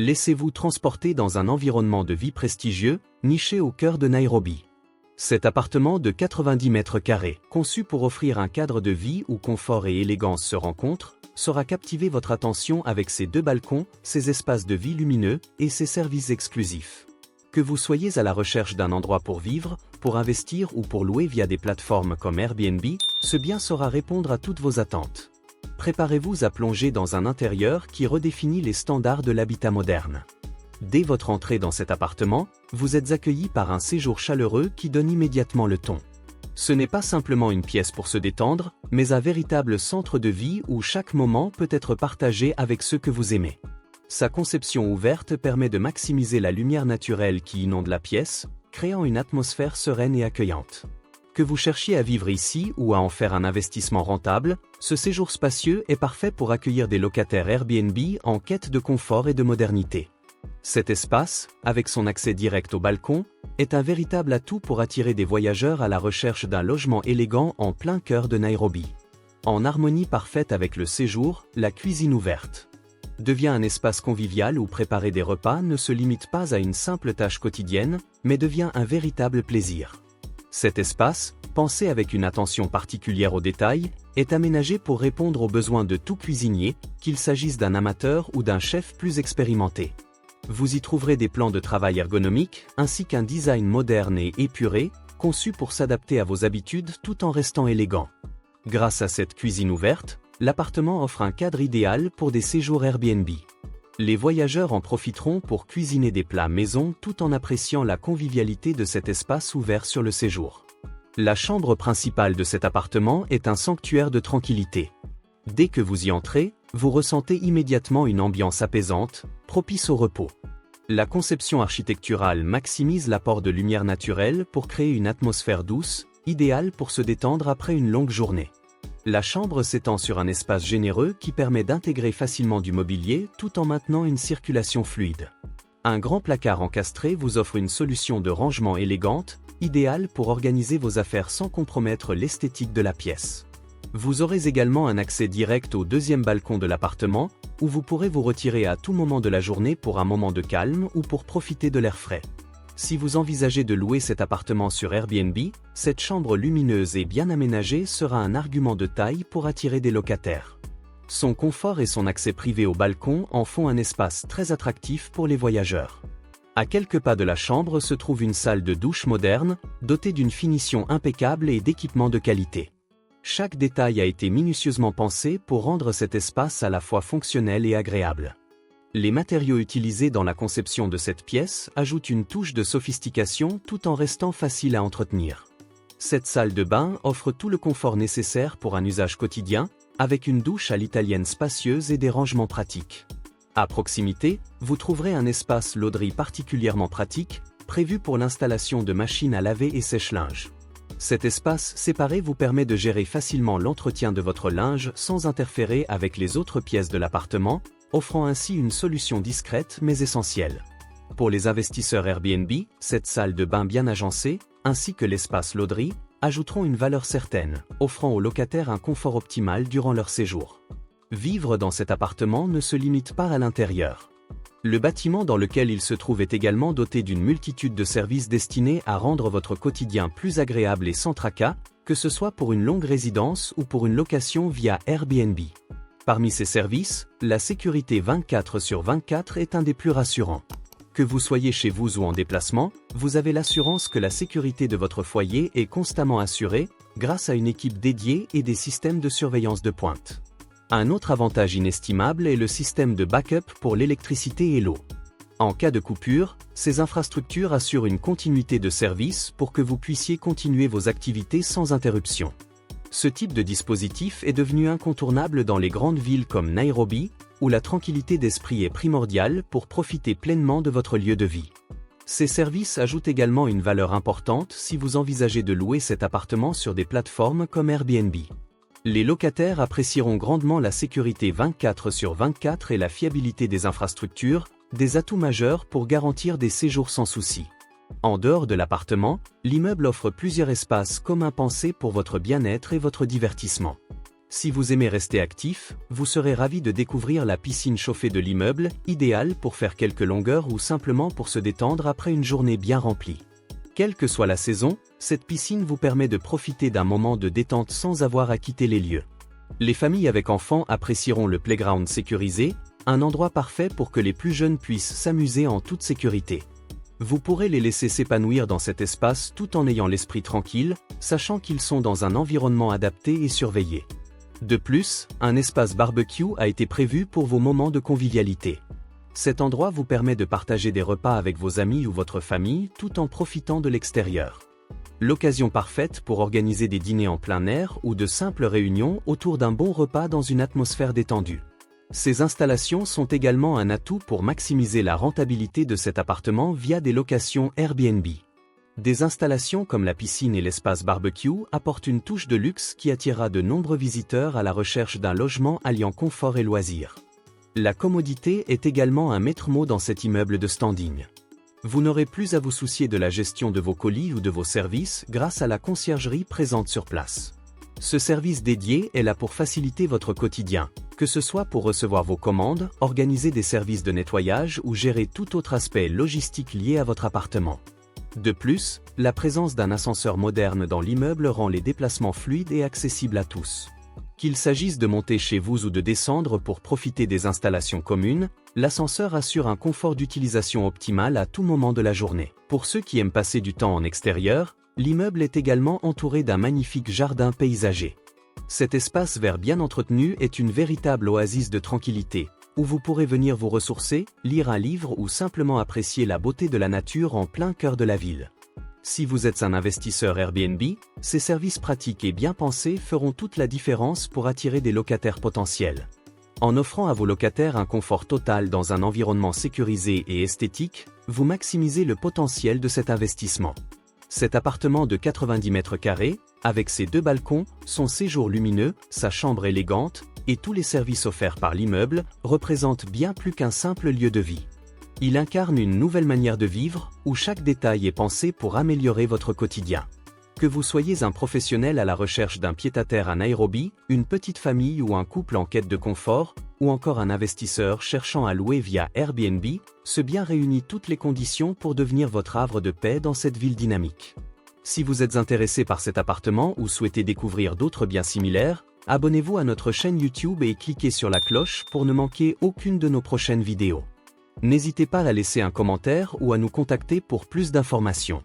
Laissez-vous transporter dans un environnement de vie prestigieux, niché au cœur de Nairobi. Cet appartement de 90 mètres carrés, conçu pour offrir un cadre de vie où confort et élégance se rencontrent, saura captiver votre attention avec ses 2 balcons, ses espaces de vie lumineux et ses services exclusifs. Que vous soyez à la recherche d'un endroit pour vivre, pour investir ou pour louer via des plateformes comme Airbnb, ce bien saura répondre à toutes vos attentes. Préparez-vous à plonger dans un intérieur qui redéfinit les standards de l'habitat moderne. Dès votre entrée dans cet appartement, vous êtes accueilli par un séjour chaleureux qui donne immédiatement le ton. Ce n'est pas simplement une pièce pour se détendre, mais un véritable centre de vie où chaque moment peut être partagé avec ceux que vous aimez. Sa conception ouverte permet de maximiser la lumière naturelle qui inonde la pièce, créant une atmosphère sereine et accueillante. Que vous cherchiez à vivre ici ou à en faire un investissement rentable, ce séjour spacieux est parfait pour accueillir des locataires Airbnb en quête de confort et de modernité. Cet espace, avec son accès direct au balcon, est un véritable atout pour attirer des voyageurs à la recherche d'un logement élégant en plein cœur de Nairobi. En harmonie parfaite avec le séjour, la cuisine ouverte devient un espace convivial où préparer des repas ne se limite pas à une simple tâche quotidienne, mais devient un véritable plaisir. Cet espace, pensé avec une attention particulière aux détails, est aménagé pour répondre aux besoins de tout cuisinier, qu'il s'agisse d'un amateur ou d'un chef plus expérimenté. Vous y trouverez des plans de travail ergonomiques, ainsi qu'un design moderne et épuré, conçu pour s'adapter à vos habitudes tout en restant élégant. Grâce à cette cuisine ouverte, l'appartement offre un cadre idéal pour des séjours Airbnb. Les voyageurs en profiteront pour cuisiner des plats maison tout en appréciant la convivialité de cet espace ouvert sur le séjour. La chambre principale de cet appartement est un sanctuaire de tranquillité. Dès que vous y entrez, vous ressentez immédiatement une ambiance apaisante, propice au repos. La conception architecturale maximise l'apport de lumière naturelle pour créer une atmosphère douce, idéale pour se détendre après une longue journée. La chambre s'étend sur un espace généreux qui permet d'intégrer facilement du mobilier tout en maintenant une circulation fluide. Un grand placard encastré vous offre une solution de rangement élégante, idéale pour organiser vos affaires sans compromettre l'esthétique de la pièce. Vous aurez également un accès direct au 2e balcon de l'appartement, où vous pourrez vous retirer à tout moment de la journée pour un moment de calme ou pour profiter de l'air frais. Si vous envisagez de louer cet appartement sur Airbnb, cette chambre lumineuse et bien aménagée sera un argument de taille pour attirer des locataires. Son confort et son accès privé au balcon en font un espace très attractif pour les voyageurs. À quelques pas de la chambre se trouve une salle de douche moderne, dotée d'une finition impeccable et d'équipements de qualité. Chaque détail a été minutieusement pensé pour rendre cet espace à la fois fonctionnel et agréable. Les matériaux utilisés dans la conception de cette pièce ajoutent une touche de sophistication tout en restant facile à entretenir. Cette salle de bain offre tout le confort nécessaire pour un usage quotidien, avec une douche à l'italienne spacieuse et des rangements pratiques. À proximité, vous trouverez un espace lauderie particulièrement pratique, prévu pour l'installation de machines à laver et sèche-linge. Cet espace séparé vous permet de gérer facilement l'entretien de votre linge sans interférer avec les autres pièces de l'appartement, offrant ainsi une solution discrète mais essentielle. Pour les investisseurs Airbnb, cette salle de bain bien agencée, ainsi que l'espace lauderie, ajouteront une valeur certaine, offrant aux locataires un confort optimal durant leur séjour. Vivre dans cet appartement ne se limite pas à l'intérieur. Le bâtiment dans lequel il se trouve est également doté d'une multitude de services destinés à rendre votre quotidien plus agréable et sans tracas, que ce soit pour une longue résidence ou pour une location via Airbnb. Parmi ces services, la sécurité 24/24 est un des plus rassurants. Que vous soyez chez vous ou en déplacement, vous avez l'assurance que la sécurité de votre foyer est constamment assurée, grâce à une équipe dédiée et des systèmes de surveillance de pointe. Un autre avantage inestimable est le système de backup pour l'électricité et l'eau. En cas de coupure, ces infrastructures assurent une continuité de service pour que vous puissiez continuer vos activités sans interruption. Ce type de dispositif est devenu incontournable dans les grandes villes comme Nairobi, où la tranquillité d'esprit est primordiale pour profiter pleinement de votre lieu de vie. Ces services ajoutent également une valeur importante si vous envisagez de louer cet appartement sur des plateformes comme Airbnb. Les locataires apprécieront grandement la sécurité 24/24 et la fiabilité des infrastructures, des atouts majeurs pour garantir des séjours sans souci. En dehors de l'appartement, l'immeuble offre plusieurs espaces communs pensés pour votre bien-être et votre divertissement. Si vous aimez rester actif, vous serez ravi de découvrir la piscine chauffée de l'immeuble, idéale pour faire quelques longueurs ou simplement pour se détendre après une journée bien remplie. Quelle que soit la saison, cette piscine vous permet de profiter d'un moment de détente sans avoir à quitter les lieux. Les familles avec enfants apprécieront le playground sécurisé, un endroit parfait pour que les plus jeunes puissent s'amuser en toute sécurité. Vous pourrez les laisser s'épanouir dans cet espace tout en ayant l'esprit tranquille, sachant qu'ils sont dans un environnement adapté et surveillé. De plus, un espace barbecue a été prévu pour vos moments de convivialité. Cet endroit vous permet de partager des repas avec vos amis ou votre famille tout en profitant de l'extérieur. L'occasion parfaite pour organiser des dîners en plein air ou de simples réunions autour d'un bon repas dans une atmosphère détendue. Ces installations sont également un atout pour maximiser la rentabilité de cet appartement via des locations Airbnb. Des installations comme la piscine et l'espace barbecue apportent une touche de luxe qui attirera de nombreux visiteurs à la recherche d'un logement alliant confort et loisirs. La commodité est également un maître-mot dans cet immeuble de standing. Vous n'aurez plus à vous soucier de la gestion de vos colis ou de vos services grâce à la conciergerie présente sur place. Ce service dédié est là pour faciliter votre quotidien, que ce soit pour recevoir vos commandes, organiser des services de nettoyage ou gérer tout autre aspect logistique lié à votre appartement. De plus, la présence d'un ascenseur moderne dans l'immeuble rend les déplacements fluides et accessibles à tous. Qu'il s'agisse de monter chez vous ou de descendre pour profiter des installations communes, l'ascenseur assure un confort d'utilisation optimal à tout moment de la journée. Pour ceux qui aiment passer du temps en extérieur, l'immeuble est également entouré d'un magnifique jardin paysager. Cet espace vert bien entretenu est une véritable oasis de tranquillité, où vous pourrez venir vous ressourcer, lire un livre ou simplement apprécier la beauté de la nature en plein cœur de la ville. Si vous êtes un investisseur Airbnb, ces services pratiques et bien pensés feront toute la différence pour attirer des locataires potentiels. En offrant à vos locataires un confort total dans un environnement sécurisé et esthétique, vous maximisez le potentiel de cet investissement. Cet appartement de 90 mètres carrés, avec ses 2 balcons, son séjour lumineux, sa chambre élégante, et tous les services offerts par l'immeuble, représente bien plus qu'un simple lieu de vie. Il incarne une nouvelle manière de vivre, où chaque détail est pensé pour améliorer votre quotidien. Que vous soyez un professionnel à la recherche d'un pied-à-terre à Nairobi, une petite famille ou un couple en quête de confort, ou encore un investisseur cherchant à louer via Airbnb, ce bien réunit toutes les conditions pour devenir votre havre de paix dans cette ville dynamique. Si vous êtes intéressé par cet appartement ou souhaitez découvrir d'autres biens similaires, abonnez-vous à notre chaîne YouTube et cliquez sur la cloche pour ne manquer aucune de nos prochaines vidéos. N'hésitez pas à laisser un commentaire ou à nous contacter pour plus d'informations.